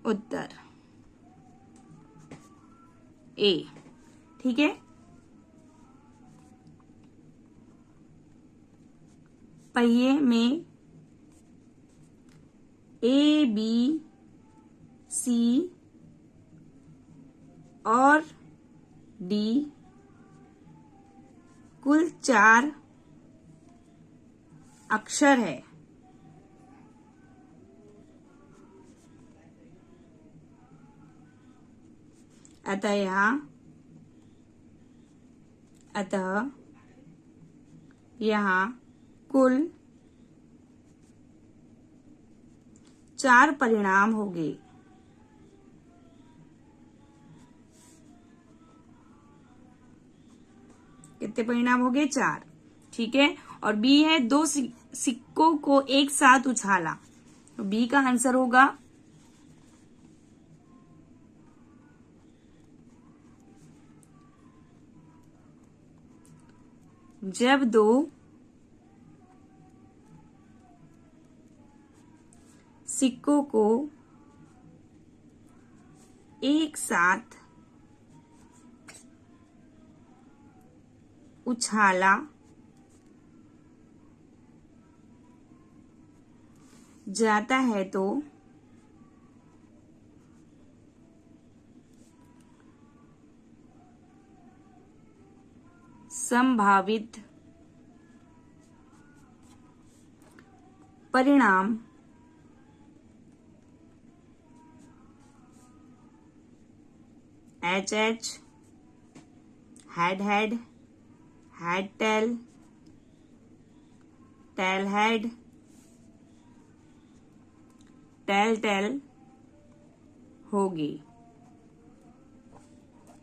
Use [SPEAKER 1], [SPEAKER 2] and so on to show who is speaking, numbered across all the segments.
[SPEAKER 1] उत्तर ए। ठीक है, पहिए में ए, बी, सी और डी कुल 4 अक्षर है। अतः यहाँ कुल 4 परिणाम होंगे। कितने परिणाम हो गए? 4। ठीक है, और बी है 2 सिक्कों को एक साथ उछाला, तो बी का आंसर होगा जब 2 सिक्कों को एक साथ उछाला जाता है तो संभावित परिणाम H H, head head, head tail, tail head, tail tail होगी।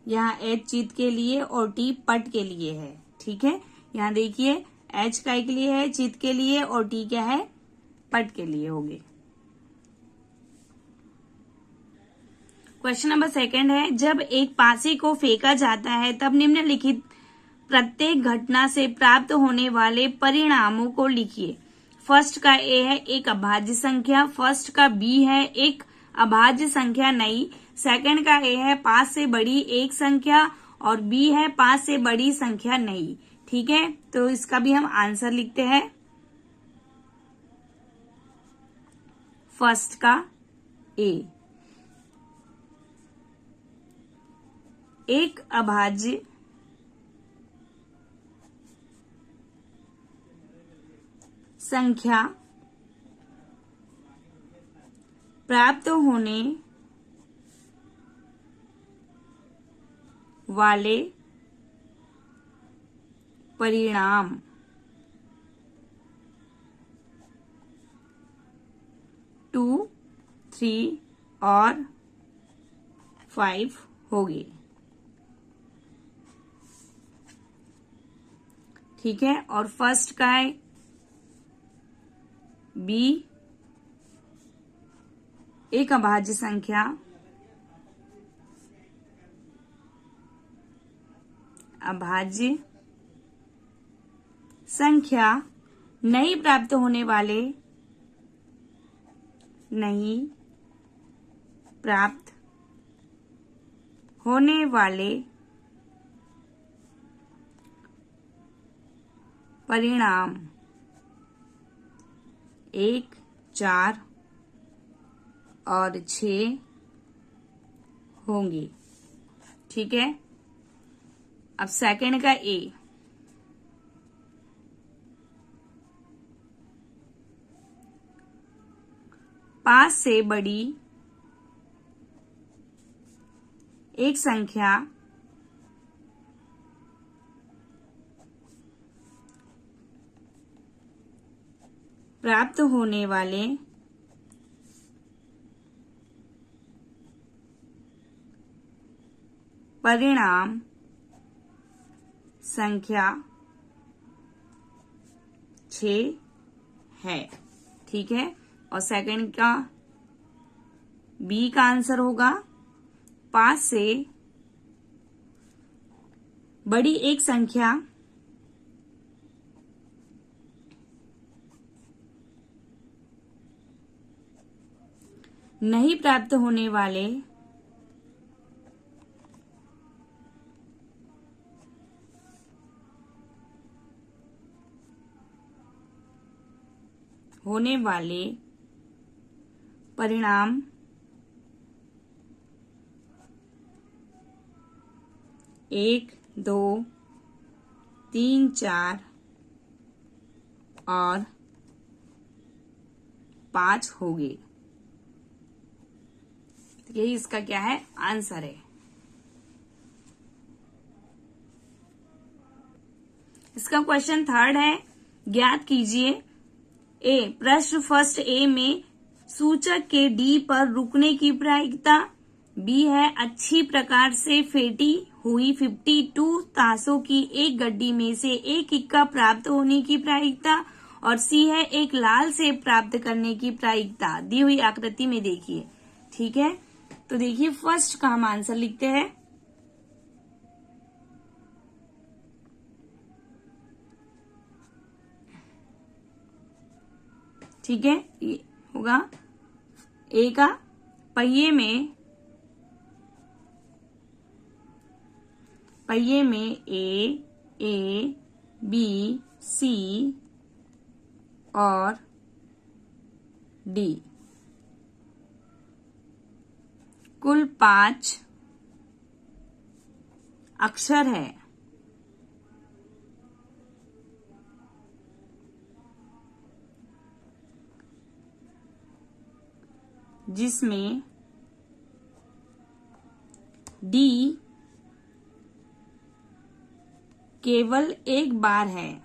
[SPEAKER 1] यहाँ एच चित के लिए और टी पट के लिए है। ठीक है, यहाँ देखिए एच काय के लिए है? चित के लिए, और टी क्या है? पट के लिए होगी। क्वेश्चन नंबर 2 है, जब एक पासे को फेंका जाता है तब निम्नलिखित प्रत्येक घटना से प्राप्त होने वाले परिणामों को लिखिए। फर्स्ट का ए है एक अभाज्य संख्या, फर्स्ट का बी है एक अभाज्य संख्या नई, सेकंड का ए है 5 से बड़ी एक संख्या और बी है 5 से बड़ी संख्या नई। ठीक है, तो इसका भी हम आंसर लिखते हैं। फर्स्ट का ए एक अभाज्य संख्या प्राप्त होने वाले परिणाम 2, 3 और 5 होगी। ठीक है, और फर्स्ट का है बी एक अभाज्य संख्या नहीं प्राप्त होने वाले परिणाम 1, 4 और 6 होंगी। ठीक है, अब सेकंड का ए पांच से बड़ी एक संख्या प्राप्त होने वाले परिणाम संख्या 6 है। ठीक है, और सेकंड का बी का आंसर होगा 5 से बड़ी एक संख्या नहीं प्राप्त होने वाले परिणाम 1, 2, 3, 4 और 5 होंगे। यही इसका क्या है, आंसर है। इसका क्वेश्चन थर्ड है, ज्ञात कीजिए। ए, प्रश्न फर्स्ट ए में सूचक के डी पर रुकने की प्रायिकता। बी है अच्छी प्रकार से फेंटी हुई 52 तासों की एक गड्डी में से एक इक्का प्राप्त होने की प्रायिकता। और सी है एक लाल सेब प्राप्त करने की प्रायिकता। दी हुई आकृति में देखिए। ठीक है, तो देखिए फर्स्ट का हम आंसर लिखते हैं। ठीक है, ये होगा ए का, पहिए में ए, बी, सी और डी, कुल 5 अक्षर है। जिसमें डी केवल एक बार है।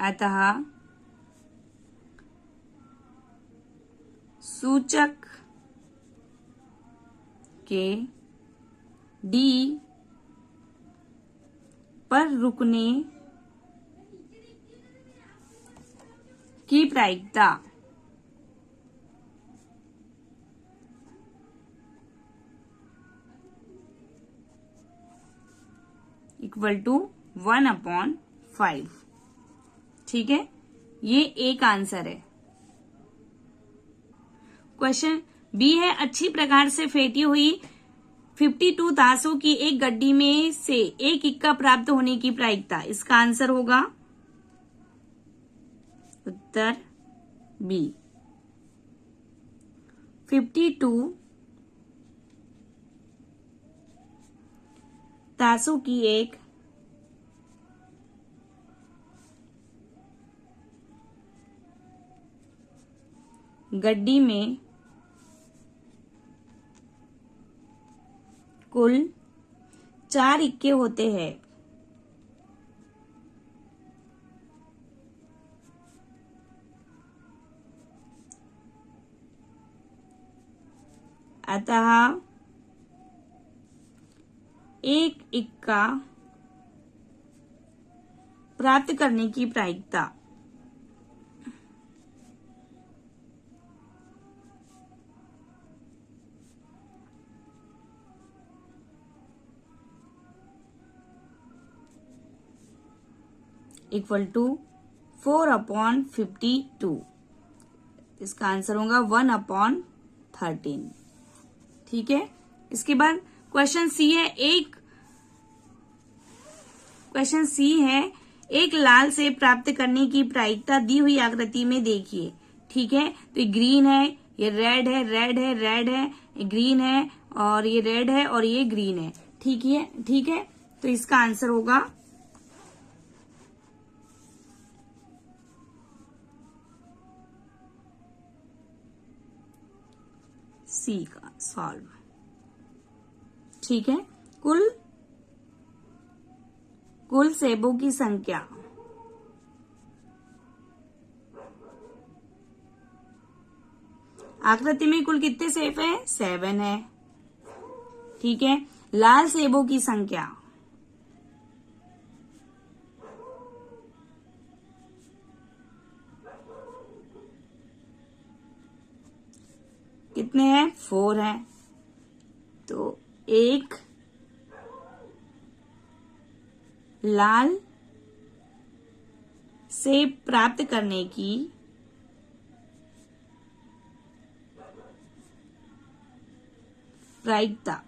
[SPEAKER 1] अतः सूचक के डी पर रुकने की प्रायिकता इक्वल टू 1/5। ठीक है, ये एक आंसर है। क्वेश्चन बी है अच्छी प्रकार से फेंटी हुई 52 तासों की एक गड्डी में से एक इक्का प्राप्त होने की प्रायिकता। इसका आंसर होगा उत्तर बी, 52 तासों की एक गड्डी में कुल 4 इक्के होते हैं। अतः एक इक्का प्राप्त करने की प्रायिकता इक्वल टू 4/52। इसका आंसर होगा 1/13। ठीक है, इसके बाद क्वेश्चन सी है एक लाल सेब प्राप्त करने की प्रायिकता दी हुई आकृति में देखिए। ठीक है, तो ये ग्रीन है, ये रेड है, रेड है, रेड है, ये ग्रीन है और ये रेड है और ये ग्रीन है। ठीक है, तो इसका आंसर होगा सी का सॉल्व। ठीक है, कुल सेबों की संख्या आकृति में कुल कितने सेब है? 7 है। ठीक है, लाल सेबों की संख्या कितने हैं? 4 है। तो 1, लाल से प्राप्त करने की प्रायिकता।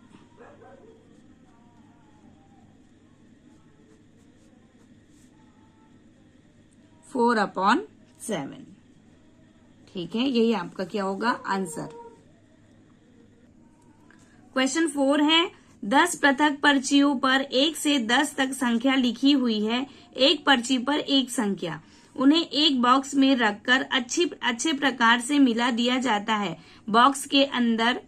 [SPEAKER 1] 4/7। ठीक है, यही आपका क्या होगा आंसर। क्वेश्चन 4 है 10 पृथक पर्चियों पर 1 से 10 तक संख्या लिखी हुई है। एक पर्ची पर एक संख्या, उन्हें एक बॉक्स में रखकर अच्छे प्रकार से मिला दिया जाता है। बॉक्स के अंदर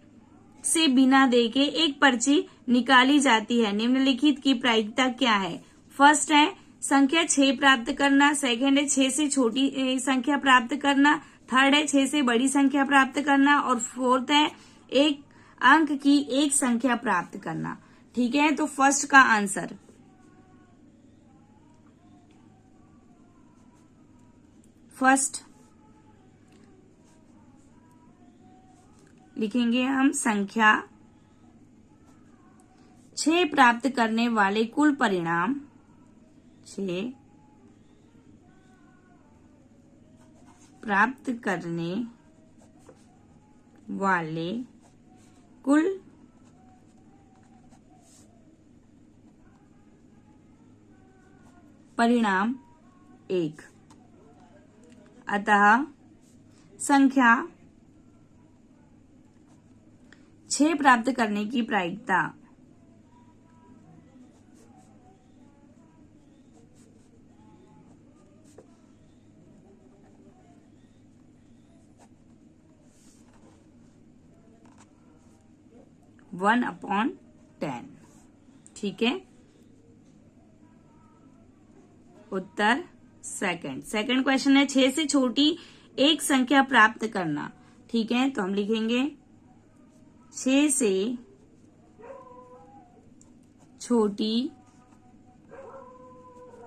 [SPEAKER 1] से बिना देखे एक पर्ची निकाली जाती है। निम्नलिखित की प्रायिकता क्या है? फर्स्ट है संख्या 6 प्राप्त करना, सेकंड है 6 से छोटी संख्या प्राप्त करना, थर्ड है 6 से बड़ी संख्या प्राप्त करना और फोर्थ है एक अंक की एक संख्या प्राप्त करना। ठीक है, तो फर्स्ट का आंसर फर्स्ट लिखेंगे हम संख्या 6 प्राप्त करने वाले कुल परिणाम 6 प्राप्त करने वाले कुल परिणाम 1। अतः संख्या 6 प्राप्त करने की प्रायिकता 1/10। ठीक है, उत्तर सेकंड क्वेश्चन है 6 से छोटी एक संख्या प्राप्त करना। ठीक है, तो हम लिखेंगे 6 से छोटी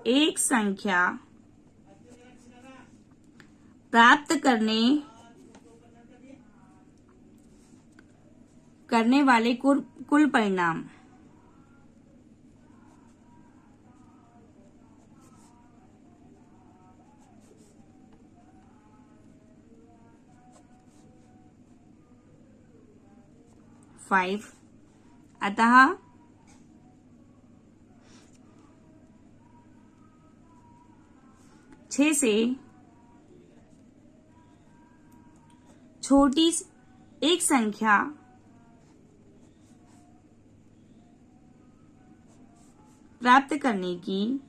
[SPEAKER 1] एक संख्या प्राप्त करने वाले कुल परिणाम 5। अतः छह से छोटी एक संख्या प्राप्त करने की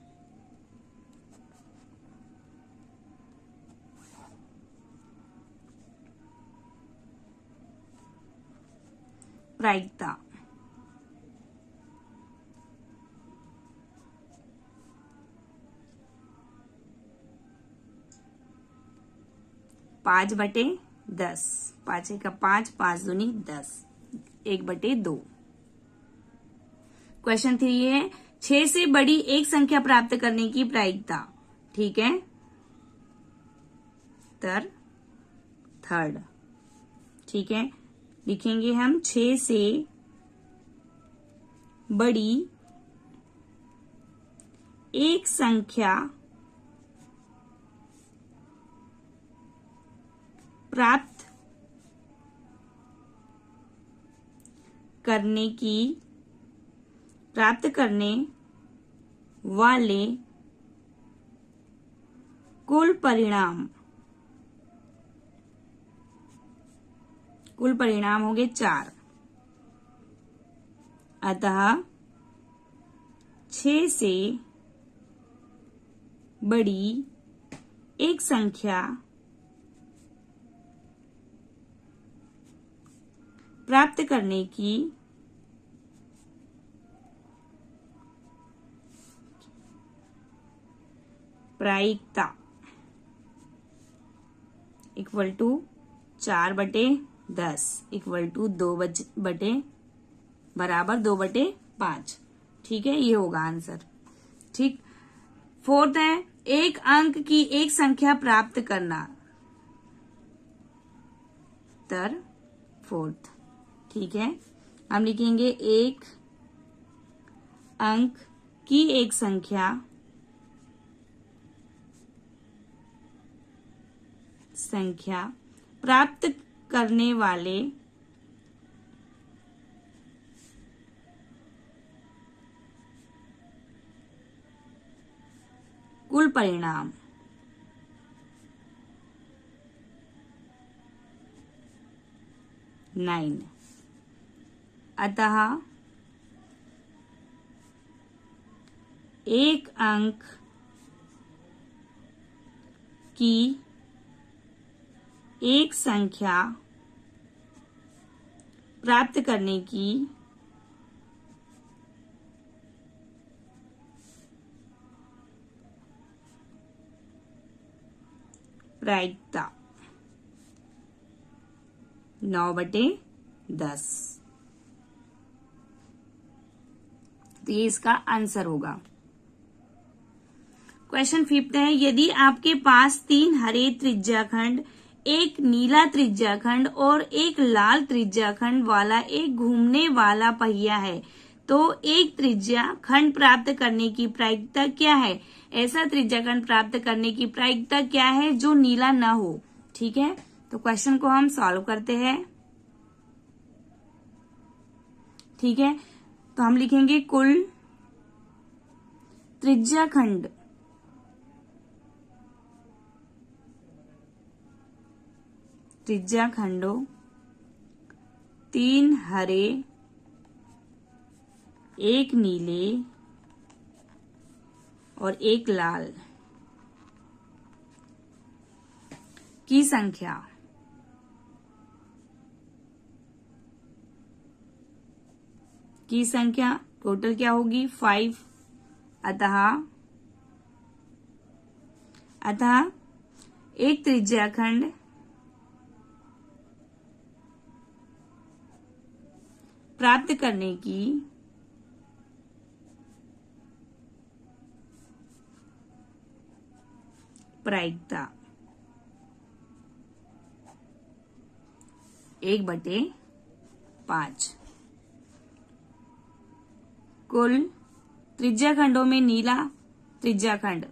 [SPEAKER 1] प्रायिकता 5/10। 5 का 5, 5 दूनी 10, 1/2। क्वेश्चन 3 है 6 से बड़ी एक संख्या प्राप्त करने की प्रायिकता। ठीक है, थर्ड। ठीक है, लिखेंगे हम 6 से बड़ी एक संख्या प्राप्त करने वाले कुल परिणाम हो गए 4। अतः 6 से बड़ी एक संख्या प्राप्त करने की प्रायिकता इक्वल टू 4/10 इक्वल टू 2/5। ठीक है, ये होगा आंसर। ठीक, फोर्थ है एक अंक की एक संख्या प्राप्त करना। फोर्थ। ठीक है, हम लिखेंगे एक अंक की एक संख्या प्राप्त करने वाले कुल परिणाम 9। अतः एक अंक की एक संख्या प्राप्त करने की प्रायिकता 9/10। तो ये इसका आंसर होगा। क्वेश्चन 5 है, यदि आपके पास 3 हरे त्रिज्याखंड, एक नीला त्रिज्याखंड और एक लाल त्रिज्याखंड वाला एक घूमने वाला पहिया है, तो एक त्रिज्याखंड प्राप्त करने की प्रायिकता क्या है? ऐसा त्रिज्याखंड प्राप्त करने की प्रायिकता क्या है जो नीला न हो? ठीक है, तो क्वेश्चन को हम सॉल्व करते हैं। ठीक है, तो हम लिखेंगे कुल त्रिज्याखंड त्रिज्याखंडों 3 हरे, एक नीले और एक लाल की संख्या टोटल क्या होगी? 5। अतः एक त्रिज्याखंड प्राप्त करने की प्रायिकता 1/5। कुल त्रिज्याखंडों में नीला त्रिज्याखंड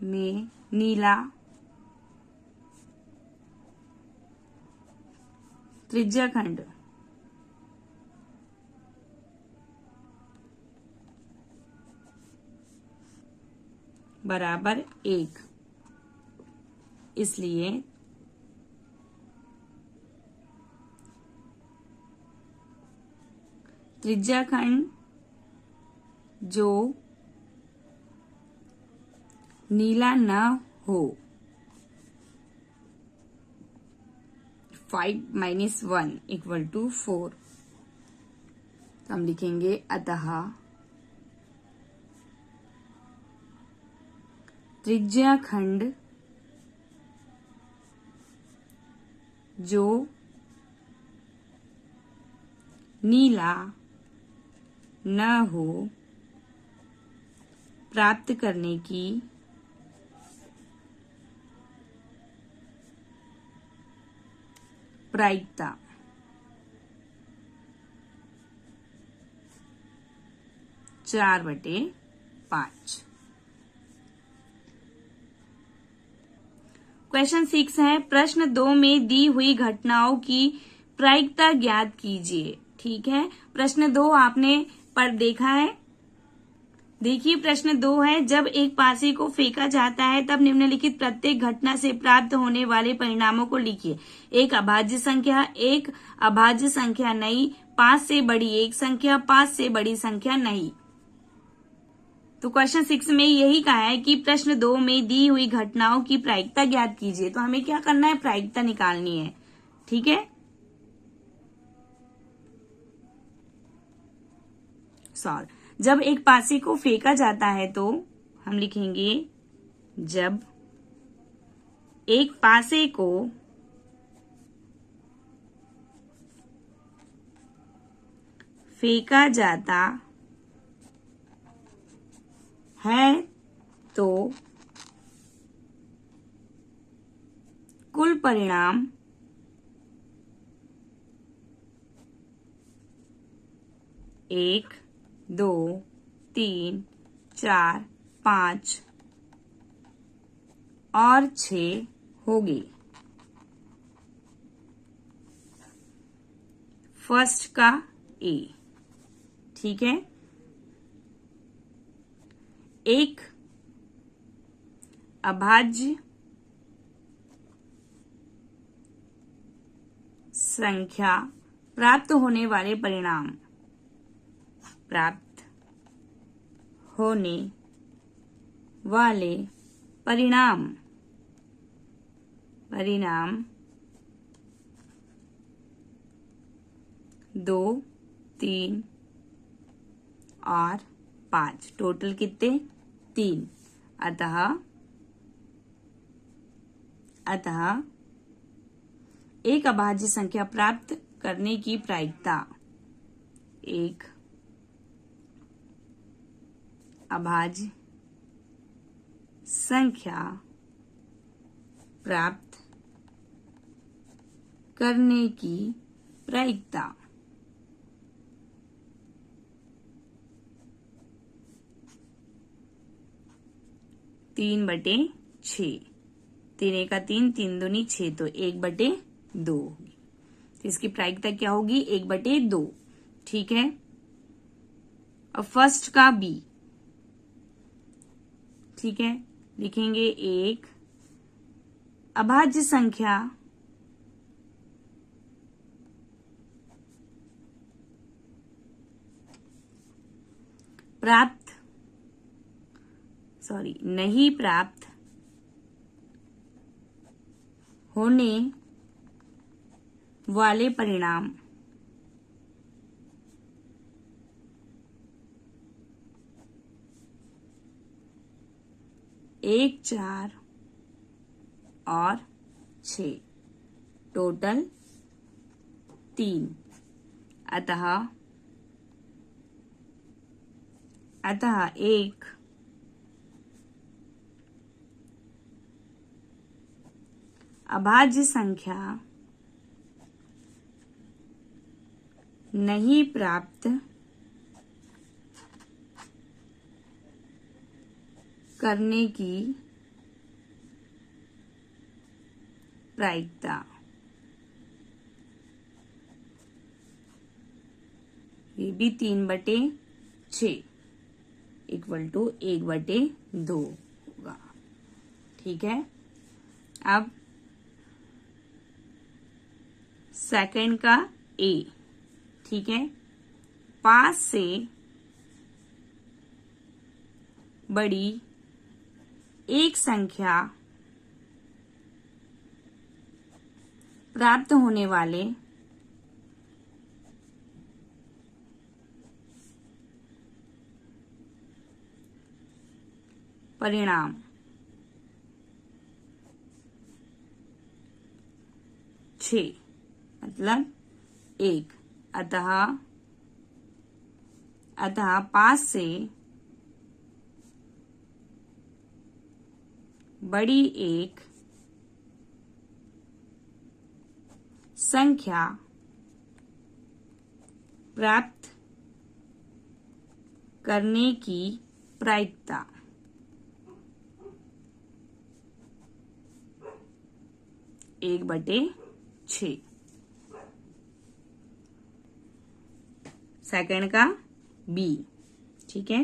[SPEAKER 1] में नीला त्रिज्याखंड बराबर 1, इसलिए त्रिज्याखंड जो नीला न हो, 5 - 1 = 4। तो हम लिखेंगे अतः त्रिज्याखंड जो नीला न हो प्राप्त करने की प्रायिकता 4/5। क्वेश्चन 6 है, प्रश्न 2 में दी हुई घटनाओं की प्रायिकता ज्ञात कीजिए। ठीक है, प्रश्न 2 आपने पर देखा है। देखिए प्रश्न 2 है, जब एक पासे को फेंका जाता है तब निम्नलिखित प्रत्येक घटना से प्राप्त होने वाले परिणामों को लिखिए। एक अभाज्य संख्या, एक अभाज्य संख्या नहीं, 5 से बड़ी एक संख्या, 5 से बड़ी संख्या नहीं। तो क्वेश्चन 6 में यही कहा है कि प्रश्न 2 में दी हुई घटनाओं की प्रायिकता ज्ञात कीजिए। तो हमें क्या करना है? प्रायिकता निकालनी है। ठीक है, सॉल्व। जब एक पासे को फेंका जाता है तो हम लिखेंगे जब एक पासे को फेंका जाता है तो कुल परिणाम 1, 2, 3, 4, 5 और 6 हो गई। फर्स्ट का ए। ठीक है, एक अभाज्य संख्या प्राप्त होने वाले परिणाम, प्राप्त होने वाले परिणाम, परिणाम 2, 3 और 5, टोटल कितने? 3। अतः एक अभाज्य संख्या प्राप्त करने की प्रायिकता, एक अभाज्य संख्या प्राप्त करने की प्रायिकता 3/6। 3 एका 3, 3 दूनी 6, तो 1/2 होगी। तो इसकी प्रायिकता क्या होगी? 1/2। ठीक है, अब फर्स्ट का बी। ठीक है, लिखेंगे एक अभाज्य संख्या नहीं प्राप्त होने वाले परिणाम, एक, 4 और 6, टोटल 3। अतः एक अभाज्य संख्या नहीं प्राप्त करने की प्रायिकता, ये भी 3/6 इक्वल टू 1/2 होगा। ठीक है, अब सेकंड का ए। ठीक है, 5 से बड़ी एक संख्या प्राप्त होने वाले परिणाम, 6 मतलब 1। अतः 5 से बड़ी एक संख्या प्राप्त करने की प्रायिकता, 1/6। सेकंड का बी। ठीक है,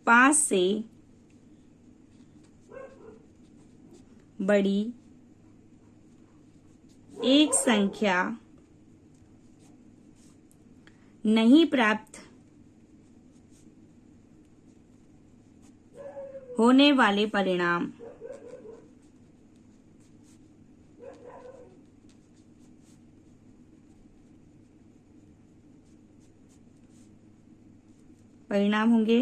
[SPEAKER 1] 5 से बड़ी एक संख्या नहीं प्राप्त होने वाले परिणाम, होंगे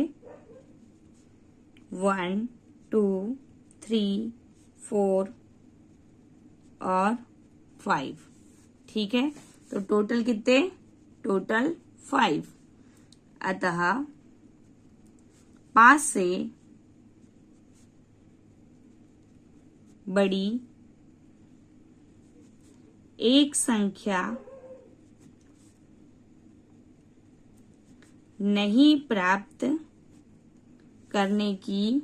[SPEAKER 1] 1, 2, 3, 4 और 5। ठीक है, तो टोटल कितने? टोटल 5। अतः 5 से बड़ी एक संख्या नहीं प्राप्त करने की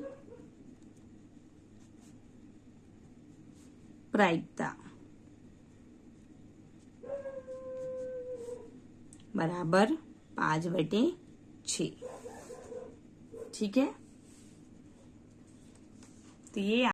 [SPEAKER 1] प्रायिकता बराबर 5/6। ठीक है, तो ये